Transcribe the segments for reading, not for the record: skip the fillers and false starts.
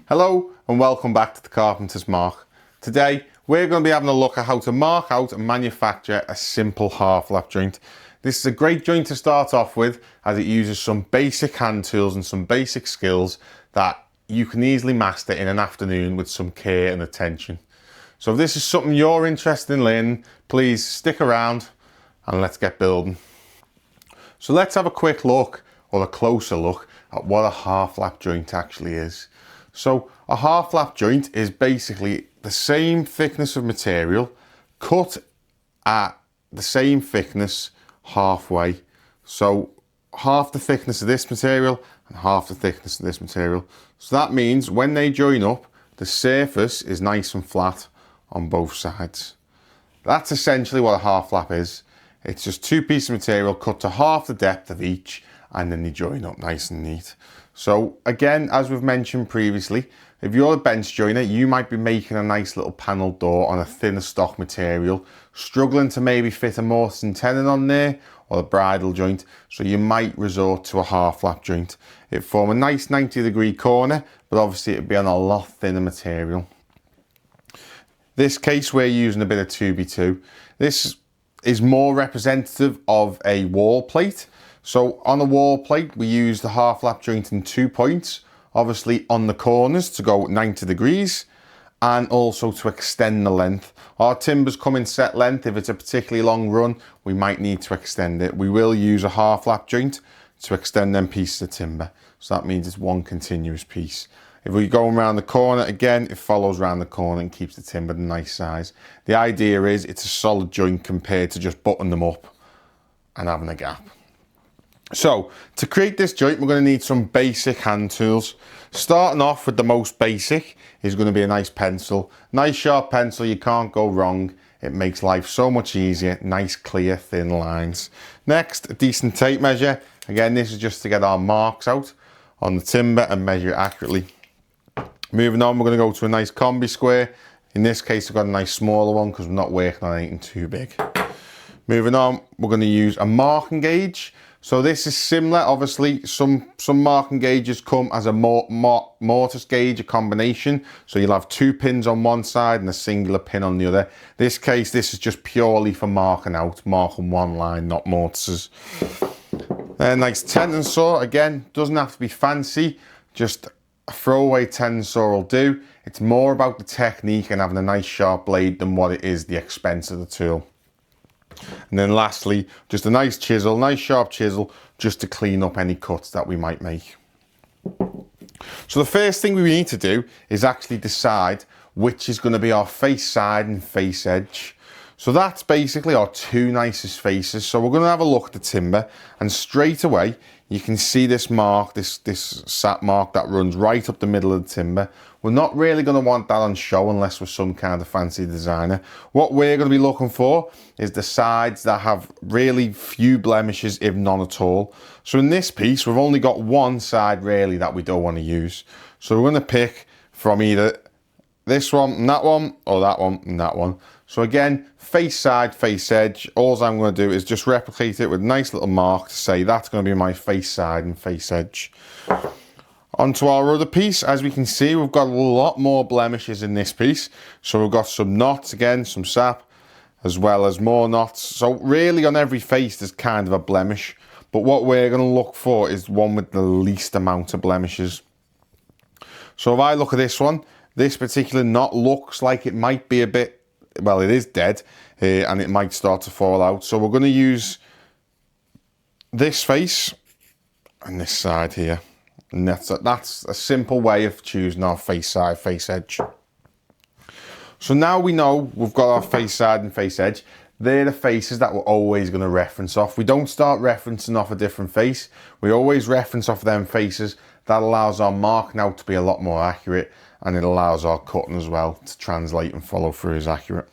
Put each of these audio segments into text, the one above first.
Hello and welcome back to the Carpenter's Mark. Today we're going to be having a look at how to mark out and manufacture a simple half lap joint. This is a great joint to start off with as it uses some basic hand tools and some basic skills that you can easily master in an afternoon with some care and attention. So if this is something you're interested in learning, please stick around and let's get building. So let's have a quick look or a closer look at what a half lap joint actually is. So a half lap joint is basically the same thickness of material cut at the same thickness halfway. So half the thickness of this material and half the thickness of this material. So that means when they join up, the surface is nice and flat on both sides. That's essentially what a half lap is. It's just two pieces of material cut to half the depth of each and then they join up nice and neat. So again, as we've mentioned previously, if you're a bench joiner, you might be making a nice little panel door on a thinner stock material, struggling to maybe fit a mortise and tenon on there or a bridle joint, so you might resort to a half lap joint. It form a nice 90-degree corner, but obviously it'd be on a lot thinner material. This case we're using a bit of 2x2. This is more representative of a wall plate. So on a wall plate we use the half lap joint in 2 points, obviously on the corners to go 90 degrees and also to extend the length. Our timbers come in set length. If it's a particularly long run we might need to extend it. We will use a half lap joint to extend them pieces of timber, so that means it's one continuous piece. If we go around the corner, again, it follows around the corner and keeps the timber a nice size. The idea is it's a solid joint compared to just buttoning them up and having a gap. So to create this joint, we're going to need some basic hand tools. Starting off with the most basic is going to be a nice pencil. Nice sharp pencil, you can't go wrong. It makes life so much easier. Nice, clear, thin lines. Next, a decent tape measure. Again, this is just to get our marks out on the timber and measure it accurately. Moving on, we're going to go to a nice combi square. In this case, I've got a nice smaller one because we're not working on anything too big. Moving on, we're going to use a marking gauge. So this is similar, obviously, some marking gauges come as a mortise gauge, a combination. So you'll have 2 pins on one side and a singular pin on the other. This case, this is just purely for marking out, marking one line, not mortises. A nice tenon saw, again, doesn't have to be fancy, just a throwaway tenon saw will do. It's more about the technique and having a nice sharp blade than what it is the expense of the tool. And then lastly, just a nice chisel, nice sharp chisel, just to clean up any cuts that we might make. So the first thing we need to do is actually decide which is going to be our face side and face edge. So that's basically our 2 nicest faces. So we're going to have a look at the timber and straight away you can see this mark, this sap mark that runs right up the middle of the timber. We're not really going to want that on show unless we're some kind of fancy designer. What we're going to be looking for is the sides that have really few blemishes, if none at all. So in this piece, we've only got one side really that we don't want to use. So we're going to pick from either this one and that one, or that one and that one. So again, face side, face edge. All I'm going to do is just replicate it with a nice little mark to say that's going to be my face side and face edge. Onto our other piece, as we can see, we've got a lot more blemishes in this piece. So we've got some knots again, some sap, as well as more knots. So really on every face there's kind of a blemish. But what we're going to look for is one with the least amount of blemishes. So if I look at this one, this particular knot looks like it might be a bit, well, it is dead and it might start to fall out. So we're going to use this face and this side here. And that's a simple way of choosing our face side, face edge. So now we know we've got our face side and face edge. They're the faces that we're always going to reference off. We don't start referencing off a different face. We always reference off them faces. That allows our marking out to be a lot more accurate, and it allows our cutting as well to translate and follow through as accurate.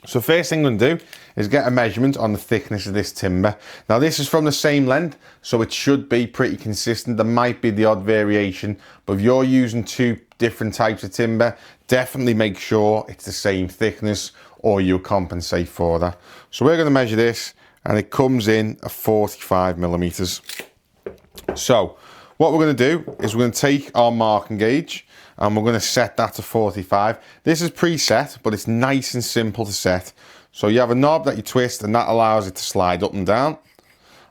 So first thing I'm going to do is get a measurement on the thickness of this timber. Now this is from the same length, so it should be pretty consistent. There might be the odd variation, but if you're using 2 different types of timber, definitely make sure it's the same thickness or you'll compensate for that. So we're going to measure this and it comes in at 45 millimeters. So What we're going to do is we're going to take our marking gauge and we're going to set that to 45. This is preset, but it's nice and simple to set. So you have a knob that you twist and that allows it to slide up and down.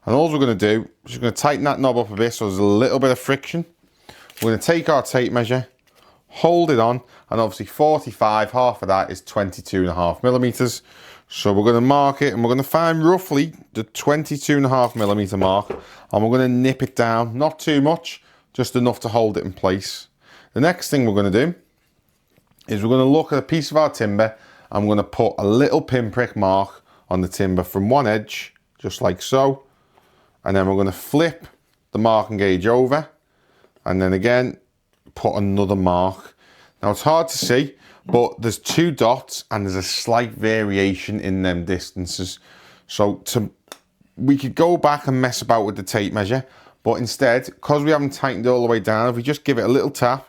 And all we're going to do is we're going to tighten that knob up a bit so there's a little bit of friction. We're going to take our tape measure, hold it on, and obviously 45, half of that is 22.5 millimeters. So we're going to mark it and we're going to find roughly the 22.5 millimeter mark, and we're going to nip it down, not too much, just enough to hold it in place. The next thing we're going to do is we're going to look at a piece of our timber and we're going to put a little pinprick mark on the timber from one edge, just like so. And then we're going to flip the marking gauge over and then again put another mark. Now it's hard to see, but there's two dots and there's a slight variation in them distances. So we could go back and mess about with the tape measure, but instead, because we haven't tightened it all the way down, if we just give it a little tap,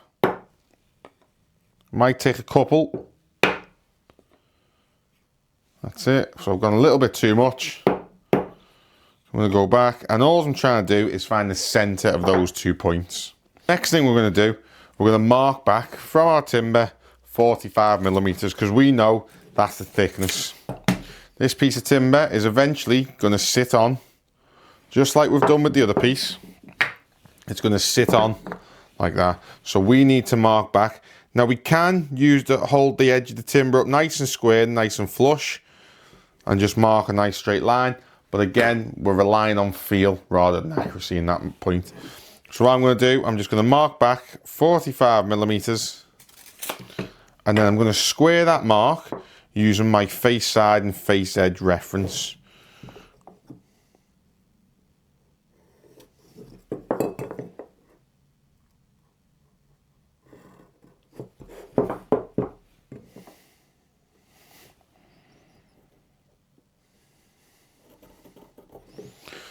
might take a couple. That's it. So I've gone a little bit too much. I'm going to go back, and all I'm trying to do is find the center of those 2 points. Next thing we're going to do, we're going to mark back from our timber 45 millimeters because we know that's the thickness. This piece of timber is eventually going to sit on, just like we've done with the other piece. It's going to sit on like that. So we need to mark back. Now we can use hold the edge of the timber up nice and square, nice and flush, and just mark a nice straight line. But again, we're relying on feel rather than accuracy in that point. So what I'm going to do, I'm just going to mark back 45 millimeters, and then I'm going to square that mark using my face side and face edge reference.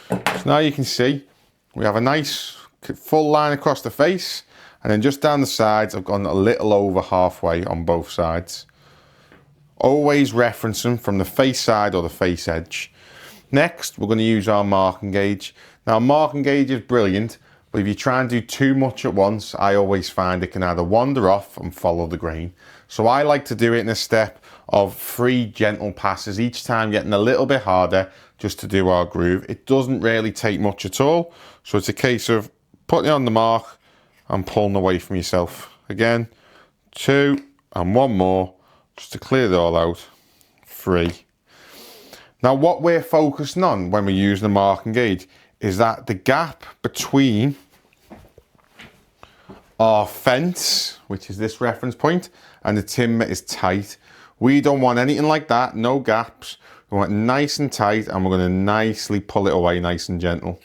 So now you can see we have a nice full line across the face, and then just down the sides I've gone a little over halfway on both sides. Always referencing from the face side or the face edge. Next we're going to use our marking gauge. Now marking gauge is brilliant, but if you try and do too much at once, I always find it can either wander off and follow the grain. So I like to do it in a step of 3 gentle passes, each time getting a little bit harder just to do our groove. It doesn't really take much at all. So it's a case of putting it on the mark and pulling away from yourself. Again, 2 and 1 more, just to clear it all out. 3. Now what we're focusing on when we're using the marking gauge is that the gap between our fence, which is this reference point, and the timber is tight. We don't want anything like that, no gaps. We want it nice and tight, and we're going to nicely pull it away nice and gentle.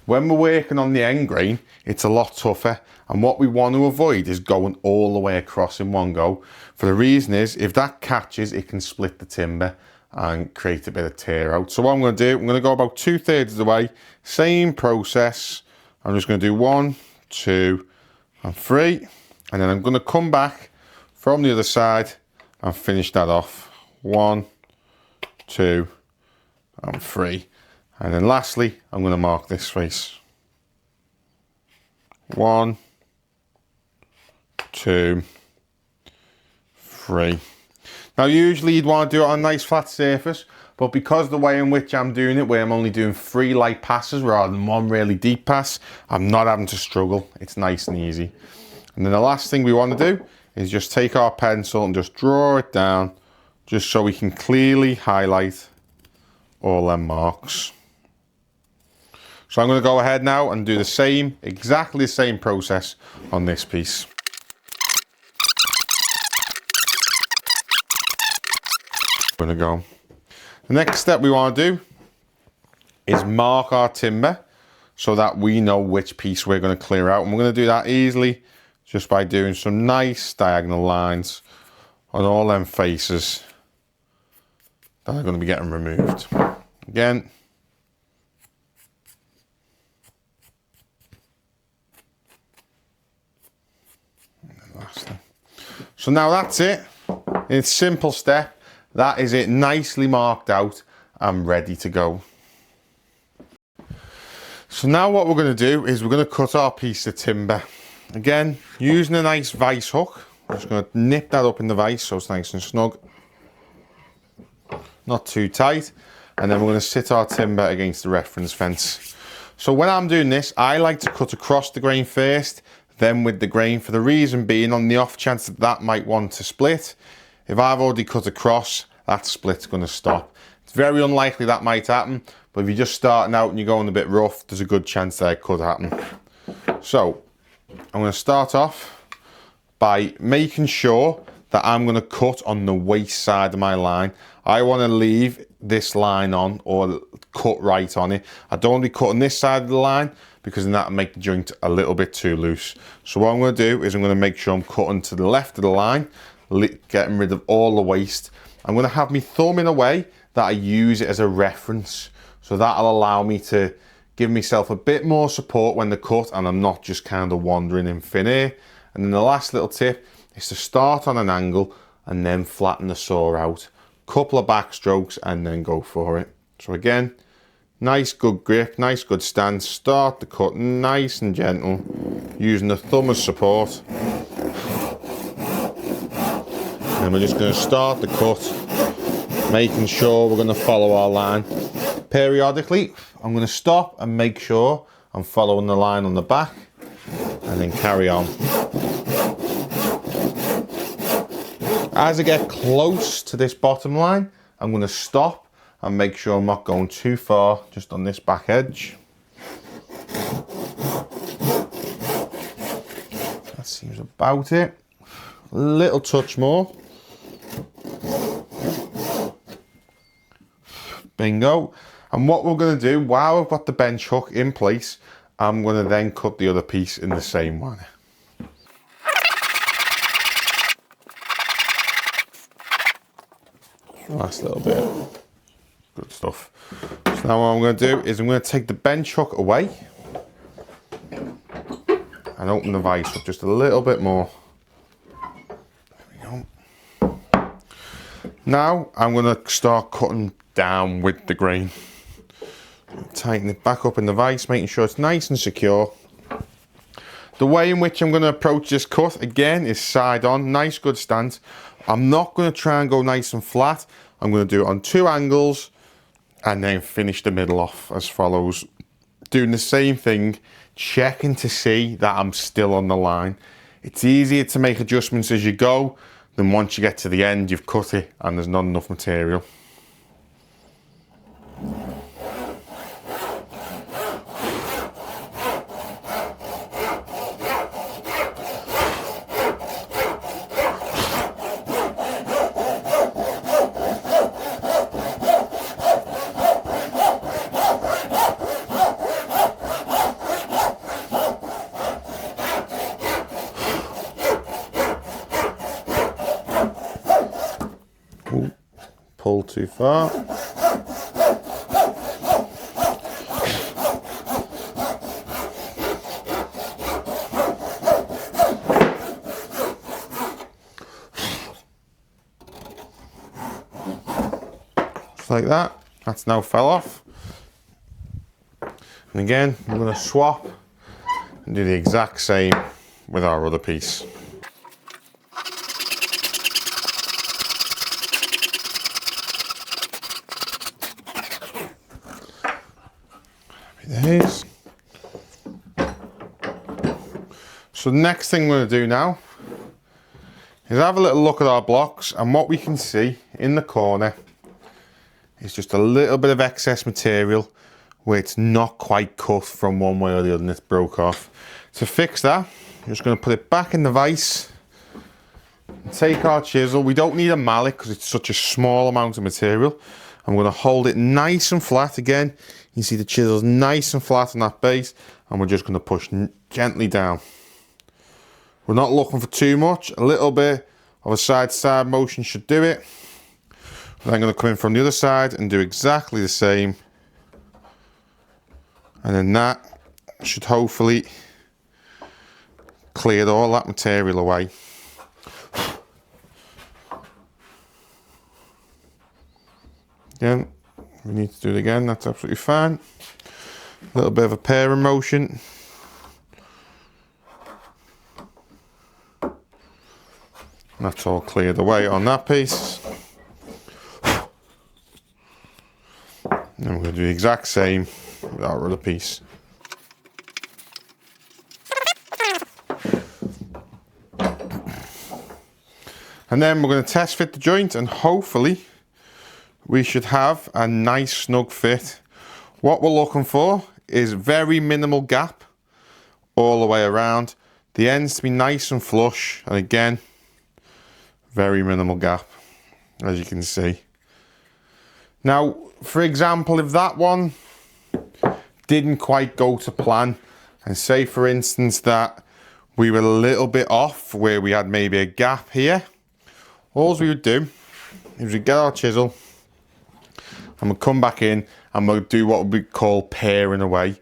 When we're working on the end grain, it's a lot tougher, and what we want to avoid is going all the way across in one go. For the reason is, if that catches, it can split the timber and create a bit of tear out. So what I'm going to do, I'm going to go about 2/3 of the way, same process. I'm just going to do 1, 2, and 3, and then I'm going to come back from the other side and finish that off. 1, 2, and 3. And then lastly, I'm going to mark this face. 1, 2, 3. Now usually you'd want to do it on a nice flat surface, but because the way in which I'm doing it, where I'm only doing 3 light passes rather than 1 really deep pass, I'm not having to struggle. It's nice and easy. And then the last thing we want to do is just take our pencil and just draw it down, just so we can clearly highlight all them marks. So I'm going to go ahead now and do the same, exactly the same process on this piece. I'm going to go. The next step we want to do is mark our timber so that we know which piece we're going to clear out. And we're going to do that easily just by doing some nice diagonal lines on all them faces that are going to be getting removed. Again, so now that's it. It's a simple step. That is it, nicely marked out and ready to go. So now what we're going to do is we're going to cut our piece of timber. Again, using a nice vice hook. I'm just going to nip that up in the vice so it's nice and snug. Not too tight. And then we're going to sit our timber against the reference fence. So when I'm doing this, I like to cut across the grain first, then with the grain, for the reason being, on the off chance that that might want to split, if I've already cut across, that split's going to stop. It's very unlikely that might happen, but if you're just starting out and you're going a bit rough, there's a good chance that it could happen. So I'm going to start off by making sure that I'm going to cut on the waist side of my line. I want to leave this line on, or cut right on it. I don't want to be cutting this side of the line because then that'll make the joint a little bit too loose. So what I'm going to do is I'm going to make sure I'm cutting to the left of the line, getting rid of all the waste. I'm going to have my thumb in a way that I use it as a reference. So that'll allow me to give myself a bit more support when the cut and I'm not just kind of wandering in thin air. And then the last little tip is to start on an angle and then flatten the saw out. Couple of back strokes and then go for it. So again, nice good grip, nice good stance. Start the cut nice and gentle, using the thumb as support. And we're just going to start the cut, making sure we're going to follow our line. Periodically, I'm going to stop and make sure I'm following the line on the back, and then carry on. As I get close to this bottom line, I'm going to stop and make sure I'm not going too far, just on this back edge. That seems about it. A little touch more. Bingo. And what we're going to do, while I've got the bench hook in place, I'm going to then cut the other piece in the same manner. Last little bit. Good stuff. So now what I'm going to do is I'm going to take the bench hook away and open the vice up just a little bit more. There we go. Now I'm going to start cutting down with the grain. Tighten it back up in the vice, making sure it's nice and secure. The way in which I'm going to approach this cut, again, is side on, nice good stance. I'm not going to try and go nice and flat. I'm going to do it on 2 angles and then finish the middle off as follows. Doing the same thing, checking to see that I'm still on the line. It's easier to make adjustments as you go than once you get to the end, you've cut it and there's not enough material. Pull too far. Just like that. That's now fell off. And again, we're going to swap and do the exact same with our other piece. Days. So the next thing we're going to do now is have a little look at our blocks, and what we can see in the corner is just a little bit of excess material where it's not quite cut from one way or the other and it's broke off. To fix that, I'm just going to put it back in the vise and take our chisel. We don't need a mallet because it's such a small amount of material. I'm going to hold it nice and flat again. You see the chisel's nice and flat on that base, and we're just going to push gently down. We're not looking for too much. A little bit of a side-to-side motion should do it. And I'm going to come in from the other side and do exactly the same. And then that should hopefully clear all that material away. Again, we need to do it again, that's absolutely fine. A little bit of a pairing motion. That's all cleared away on that piece. And we're going to do the exact same with our other piece. And then we're going to test fit the joint, and hopefully we should have a nice snug fit. What we're looking for is very minimal gap all the way around. The ends to be nice and flush, and again, very minimal gap, as you can see. Now, for example, if that one didn't quite go to plan, and say for instance that we were a little bit off where we had maybe a gap here, all we would do is we'd get our chisel and we'll come back in and we'll do what we call paring away.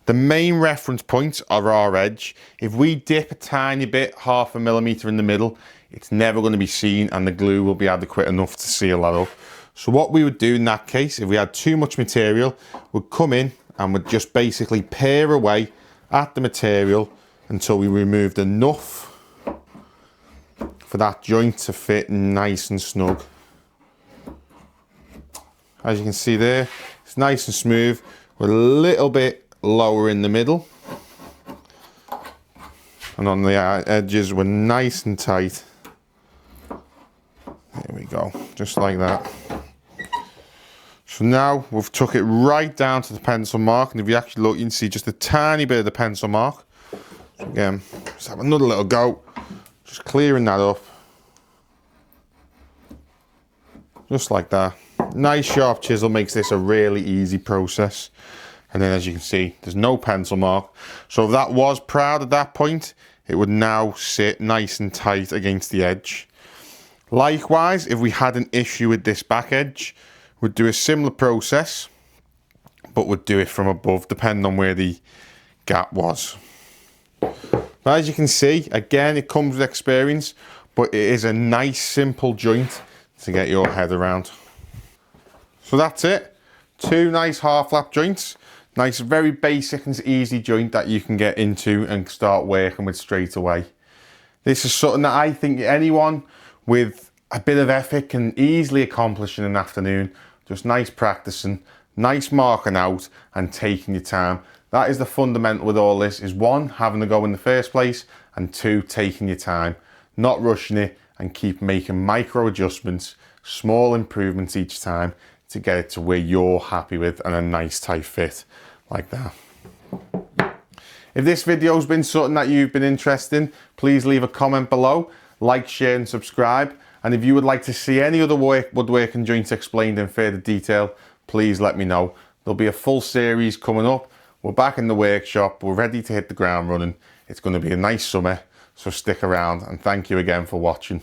The main reference points are our edge. If we dip a tiny bit, 0.5 millimeter in the middle, it's never going to be seen and the glue will be adequate enough to seal that up. So what we would do in that case, if we had too much material, we'd come in and we'd just basically pare away at the material until we removed enough for that joint to fit nice and snug. As you can see there, it's nice and smooth. We're a little bit lower in the middle. And on the edges, we're nice and tight. There we go, just like that. So now we've took it right down to the pencil mark. And if you actually look, you can see just a tiny bit of the pencil mark. So again, let's have another little go. Just clearing that up. Just like that. Nice sharp chisel makes this a really easy process. And then as you can see, there's no pencil mark. So if that was proud at that point, it would now sit nice and tight against the edge. Likewise, if we had an issue with this back edge, we'd do a similar process, but we'd do it from above, depending on where the gap was. Now, as you can see, again, it comes with experience, but it is a nice, simple joint to get your head around. So that's it. Two nice half lap joints. Nice, very basic and easy joint that you can get into and start working with straight away. This is something that I think anyone with a bit of effort can easily accomplish in an afternoon. Just nice practicing, nice marking out and taking your time. That is the fundamental with all this, is one, having to go in the first place, and two, taking your time, not rushing it, and keep making micro adjustments, small improvements each time to get it to where you're happy with and a nice tight fit like that. If this video's been something that you've been interested in, please leave a comment below, like, share and subscribe. And if you would like to see any other woodworking joints explained in further detail, please let me know. There'll be a full series coming up. We're back in the workshop. We're ready to hit the ground running. It's going to be a nice summer, so stick around and thank you again for watching.